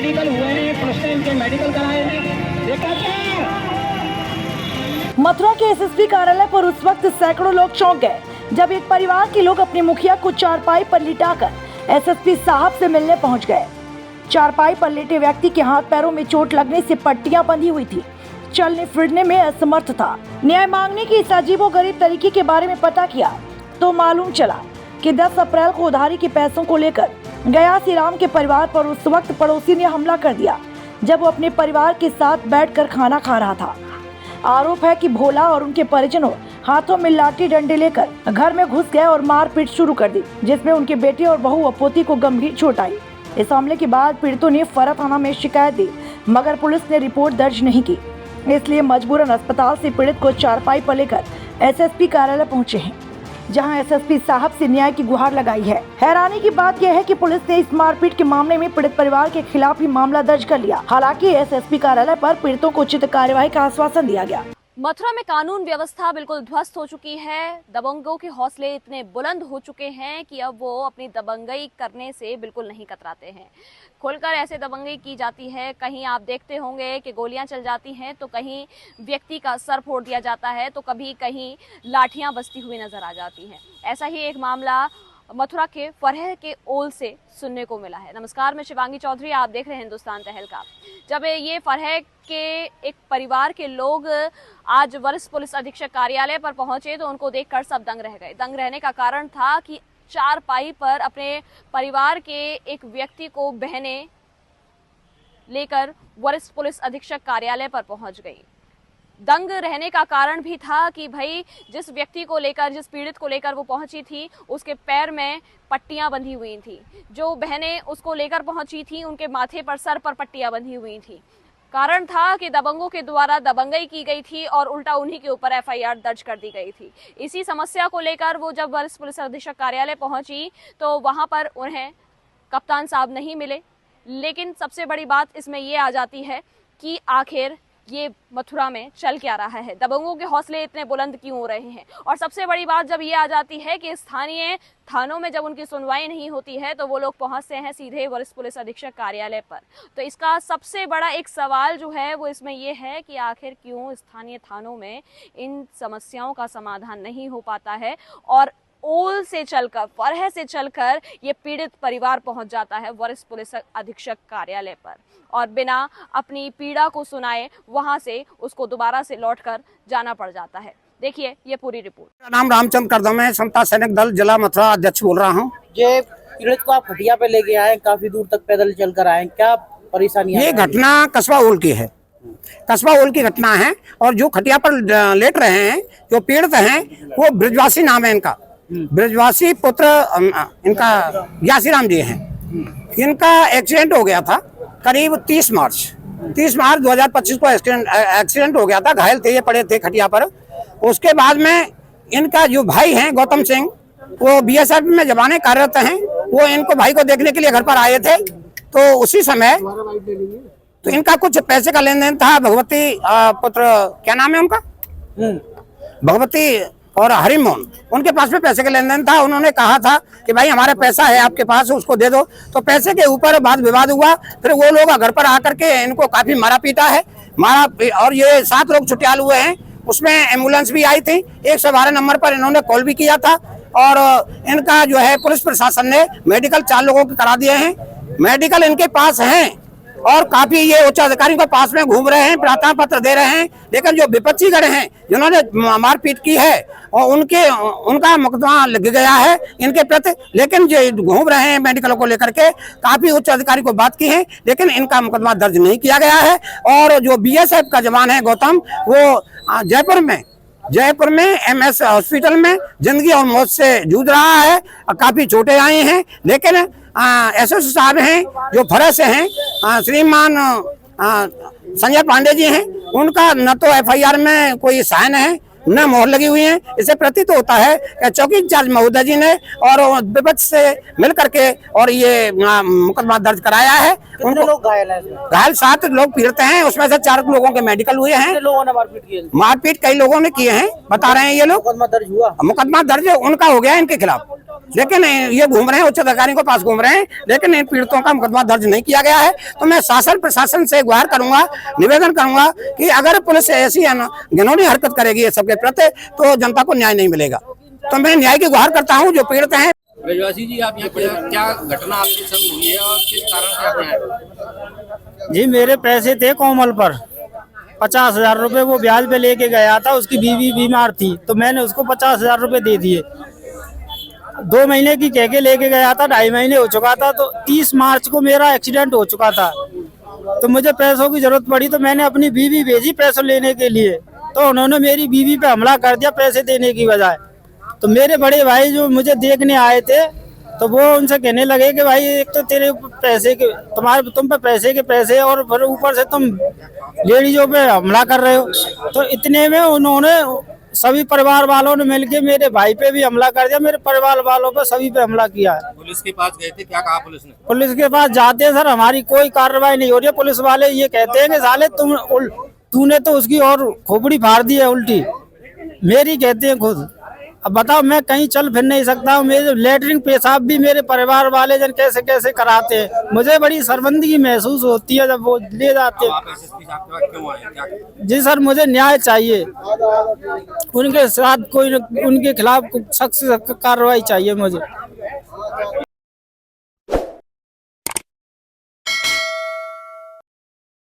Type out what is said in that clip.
Medical हुए हैं, first time के मेडिकल कराए हैं, देखा क्या? मथुरा के एसएसपी कार्यालय पर उस वक्त सैकड़ों लोग चौंक गए जब एक परिवार के लोग अपने मुखिया को चारपाई पर लिटाकर एसएसपी साहब से मिलने पहुंच गए। चारपाई पर लेटे व्यक्ति के हाथ पैरों में चोट लगने से पट्टियां बंधी हुई थी, चलने फिरने में असमर्थ था। न्याय मांगने की इस अजीबोगरीब तरीके के बारे में पता किया तो मालूम चला कि 10 अप्रैल को उधारी के पैसों को लेकर गया श्रीराम के परिवार पर उस वक्त पड़ोसी ने हमला कर दिया जब वो अपने परिवार के साथ बैठकर खाना खा रहा था। आरोप है कि भोला और उनके परिजनों हाथों में लाठी डंडे लेकर घर में घुस गए और मारपीट शुरू कर दी, जिसमें उनके बेटे और बहू व पोती को गंभीर चोट आई। इस हमले के बाद पीड़ितों ने फरा थाना में शिकायत दी, मगर पुलिस ने रिपोर्ट दर्ज नहीं की, इसलिए मजबूरन अस्पताल से पीड़ित को चारपाई पर लेकर एसएसपी कार्यालय पहुंचे हैं, जहां एसएसपी साहब से न्याय की गुहार लगाई है। हैरानी की बात यह है कि पुलिस ने इस मारपीट के मामले में पीड़ित परिवार के खिलाफ ही मामला दर्ज कर लिया। हालांकि एसएसपी कार्यालय पर पीड़ितों को उचित कार्यवाही का आश्वासन दिया गया। मथुरा में कानून व्यवस्था बिल्कुल ध्वस्त हो चुकी है। दबंगों के हौसले इतने बुलंद हो चुके हैं कि अब वो अपनी दबंगई करने से बिल्कुल नहीं कतराते हैं। खुलकर ऐसे दबंगई की जाती है। कहीं आप देखते होंगे कि गोलियां चल जाती हैं, तो कहीं व्यक्ति का सर फोड़ दिया जाता है, तो कभी कहीं लाठियां बजती हुई नजर आ जाती हैं। ऐसा ही एक मामला मथुरा के फरह के ओल से सुनने को मिला है। नमस्कार, मैं शिवांगी चौधरी, आप देख रहे हैं हिंदुस्तान तहलका। जब ये फरह के एक परिवार के लोग आज वरिष्ठ पुलिस अधीक्षक कार्यालय पर पहुंचे तो उनको देखकर सब दंग रह गए। दंग रहने का कारण था कि चारपाई पर अपने परिवार के एक व्यक्ति को बहने लेकर वरिष्ठ पुलिस अधीक्षक कार्यालय पर पहुंच गई। दंग रहने का कारण भी था कि भाई जिस व्यक्ति को लेकर, जिस पीड़ित को लेकर वो पहुंची थी, उसके पैर में पट्टियां बंधी हुई थी। जो बहनें उसको लेकर पहुंची थी उनके माथे पर, सर पर पट्टियां बंधी हुई थी। कारण था कि दबंगों के द्वारा दबंगई की गई थी और उल्टा उन्हीं के ऊपर एफआईआर दर्ज कर दी गई थी। इसी समस्या को लेकर वो जब वरिष्ठ पुलिस अधीक्षक कार्यालय पहुंची तो वहां पर उन्हें कप्तान साहब नहीं मिले। लेकिन सबसे बड़ी बात इसमें ये आ जाती है कि आखिर ये मथुरा में चल क्या रहा है, दबंगों के हौसले इतने बुलंद क्यों हो रहे हैं। और सबसे बड़ी बात जब ये आ जाती है कि स्थानीय थानों में जब उनकी सुनवाई नहीं होती है तो वो लोग पहुंचते हैं सीधे वरिष्ठ पुलिस अधीक्षक कार्यालय पर। तो इसका सबसे बड़ा एक सवाल जो है वो इसमें ये है कि आखिर क्यों स्थानीय थानों में इन समस्याओं का समाधान नहीं हो पाता है और ओल से चलकर, फरह से चलकर ये पीड़ित परिवार पहुंच जाता है वरिष्ठ पुलिस अधीक्षक कार्यालय पर और बिना अपनी पीड़ा को सुनाए वहां से उसको दोबारा से लौटकर जाना पड़ जाता है। देखिए ये पूरी रिपोर्ट। मेरा नाम रामचंद्र करदम है, समता सैनिक दल जिला मथुरा अध्यक्ष बोल रहा हूँ। ये पीड़ित को आप खटिया पे लेके आए, काफी दूर तक पैदल चलकर आए, क्या परेशानी? ये घटना कस्बा ओल की है, कस्बा ओल की घटना है। और जो खटिया पर लेट रहे हैं, जो पीड़ित हैं, वो ब्रजवासी नाम है इनका, ब्रजवासी पुत्र इनका यासीराम जी हैं। इनका एक्सीडेंट हो गया था करीब 30 मार्च 2025 को एक्सीडेंट हो गया था। घायल थे, ये पड़े थे खटिया पर। उसके बाद में इनका जो भाई हैं गौतम सिंह, वो बीएसएफ में जवाने कार्यरत हैं, वो इनको भाई को देखने के लिए घर पर आए थे। तो उसी समय तो इनका कुछ पैसे का लेन देन था। भगवती पुत्र, क्या नाम है उनका, भगवती और हरिमोहन, उनके पास में पैसे का लेन देन था। उन्होंने कहा था कि भाई हमारे पैसा है आपके पास, उसको दे दो। तो पैसे के ऊपर वाद विवाद हुआ। फिर वो लोग घर पर आकर के इनको काफी मारा पीटा है, और ये 7 लोग छुट्टियाल हुए हैं। उसमें एम्बुलेंस भी आई थी, 112 नंबर पर इन्होंने कॉल भी किया था। और इनका जो है पुलिस प्रशासन ने मेडिकल 4 लोगों के करा दिए हैं। मेडिकल इनके पास हैं और काफी ये उच्च अधिकारियों के पास में घूम रहे हैं, प्रार्थना पत्र दे रहे हैं। लेकिन जो विपक्षीगण हैं जिन्होंने मारपीट की है और उनका मुकदमा लग गया है इनके प्रति। लेकिन जो घूम रहे हैं मेडिकल को लेकर के, काफी उच्च अधिकारी को बात की है, लेकिन इनका मुकदमा दर्ज नहीं किया गया है। और जो बीएसएफ का जवान है गौतम, वो जयपुर में एमएस हॉस्पिटल में जिंदगी और मौत से जूझ रहा है। काफी चोटें आई हैं। लेकिन एसएसपी साहब हैं जो फरह से हैं, श्रीमान संजय पांडे जी हैं, उनका न तो एफआईआर में कोई साइन है न मोहर लगी हुई है। इससे प्रतीत होता है कि चौकी इंचार्ज महोदय जी ने और विपक्ष से मिल करके और ये मुकदमा दर्ज कराया है। कितने लोग घायल हैं? घायल 7 लोग पीड़ित हैं, उसमें से 4 लोगों के मेडिकल हुए हैं। कितने लोगों ने मारपीट की? मारपीट कई लोगों ने किए हैं, बता रहे हैं ये लोग। मुकदमा दर्ज हुआ? मुकदमा दर्ज उनका हो गया इनके खिलाफ। लेकिन ये घूम रहे हैं, उच्च अधिकारियों के पास घूम रहे हैं, लेकिन इन पीड़ितों का मुकदमा दर्ज नहीं किया गया है। तो मैं शासन प्रशासन से गुहार करूंगा, निवेदन करूंगा कि अगर पुलिस ऐसी घिनौनी हरकत करेगी ये सबके प्रति तो जनता को न्याय नहीं मिलेगा। तो मैं न्याय की गुहार करता हूँ जो पीड़ित हैं। ब्रजवासी जी, आप यहाँ पर क्या घटना आपके संग हुई है और किस कारण से आप यहाँ? जी मेरे पैसे थे कोमल पर 50,000 रुपए, वो ब्याज पे लेके गया था। उसकी बीवी बीमार थी तो मैंने उसको 50,000 रुपए दे दिए। 2 महीने की कह के लेके गया था, 2.5 महीने हो चुका था। तो 30 मार्च को मेरा एक्सीडेंट हो चुका था, तो मुझे पैसों की जरूरत पड़ी। तो मैंने अपनी बीवी भेजी पैसे लेने के लिए, तो उन्होंने मेरी बीवी पे हमला कर दिया पैसे देने की बजाय। तो मेरे बड़े भाई जो मुझे देखने आए थे तो वो उनसे कहने लगे कि भाई एक तो तेरे पैसे के तुम पे पैसे के पैसे और फिर ऊपर से तुम लेडीजों पे हमला कर रहे हो। तो इतने में उन्होंने सभी परिवार वालों ने मिलके मेरे भाई पे भी हमला कर दिया, मेरे परिवार वालों पे सभी पे हमला किया है। पुलिस के पास गए थे, क्या कहा पुलिस ने? पुलिस के पास जाते हैं सर, हमारी कोई कार्रवाई नहीं हो रही है। पुलिस वाले ये कहते हैं कि साले तूने तो उसकी और खोपड़ी फाड़ दी है उल्टी, मेरी कहते हैं खुद। अब बताओ, मैं कहीं चल फिर नहीं सकता हूँ। मेरे लैटरिन पेशाब भी मेरे परिवार वाले जन कैसे कैसे कराते हैं। मुझे बड़ी शर्मिंदगी महसूस होती है जब वो ले जाते हैं। आप एसएसपी साहब के पास क्यों आए, क्या? जी सर, मुझे न्याय चाहिए, उनके साथ कोई उनके खिलाफ सख्त कार्रवाई चाहिए मुझे।